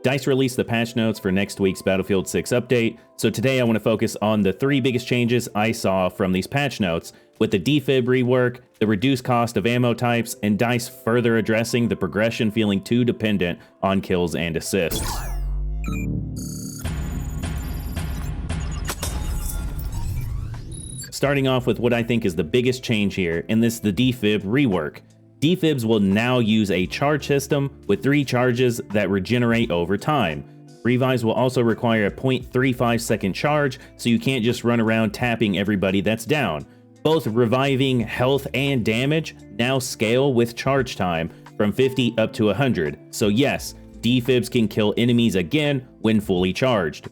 DICE released the patch notes for next week's Battlefield 6 update, so today I want to focus on the 3 biggest changes I saw from these patch notes, with the defib rework, the reduced cost of ammo types, and DICE further addressing the progression feeling too dependent on kills and assists. Starting off with what I think is the biggest change here, and this is the defib rework. Defibs will now use a charge system with 3 charges that regenerate over time. Revives will also require a 0.35 second charge, so you can't just run around tapping everybody that's down. Both reviving health and damage now scale with charge time from 50 up to 100, so yes, defibs can kill enemies again when fully charged.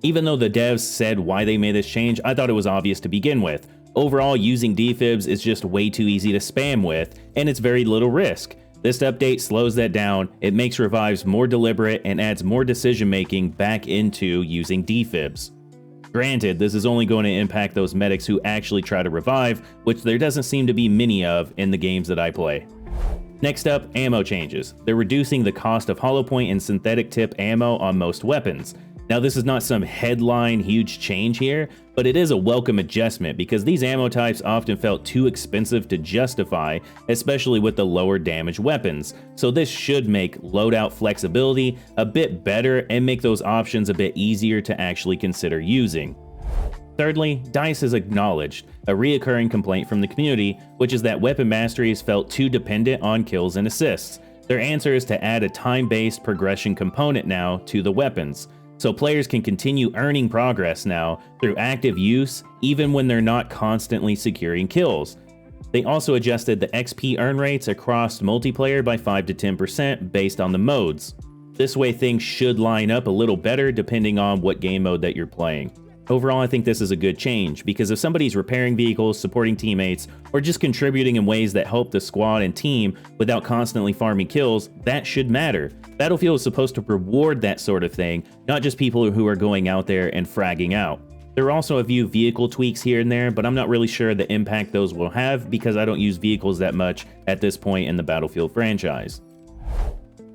Even though the devs said why they made this change, I thought it was obvious to begin with. Overall, using defibs is just way too easy to spam with, and it's very little risk. This update slows that down, it makes revives more deliberate, and adds more decision making back into using defibs. Granted, this is only going to impact those medics who actually try to revive, which there doesn't seem to be many of in the games that I play. Next up, ammo changes. They're reducing the cost of hollow point and synthetic tip ammo on most weapons. Now, this is not some headline huge change here, but it is a welcome adjustment because these ammo types often felt too expensive to justify, especially with the lower damage weapons. So this should make loadout flexibility a bit better and make those options a bit easier to actually consider using. Thirdly, DICE has acknowledged a reoccurring complaint from the community, which is that weapon masteries felt too dependent on kills and assists. Their answer is to add a time-based progression component now to the weapons, so players can continue earning progress now through active use, even when they're not constantly securing kills. They also adjusted the XP earn rates across multiplayer by 5 to 10% based on the modes. This way things should line up a little better depending on what game mode that you're playing. Overall, I think this is a good change, because if somebody's repairing vehicles, supporting teammates, or just contributing in ways that help the squad and team without constantly farming kills, that should matter. Battlefield is supposed to reward that sort of thing, not just people who are going out there and fragging out. There are also a few vehicle tweaks here and there, but I'm not really sure the impact those will have because I don't use vehicles that much at this point in the Battlefield franchise.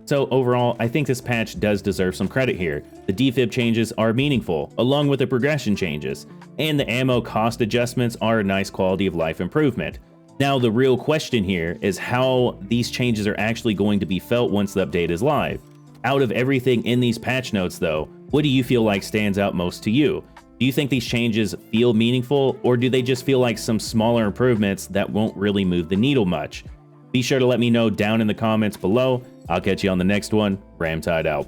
So overall, I think this patch does deserve some credit here. The defib changes are meaningful, along with the progression changes, and the ammo cost adjustments are a nice quality of life improvement. Now, the real question here is how these changes are actually going to be felt once the update is live. Out of everything in these patch notes though, what do you feel like stands out most to you? Do you think these changes feel meaningful, or do they just feel like some smaller improvements that won't really move the needle much? Be sure to let me know down in the comments below. I'll catch you on the next one. RAMTEID out.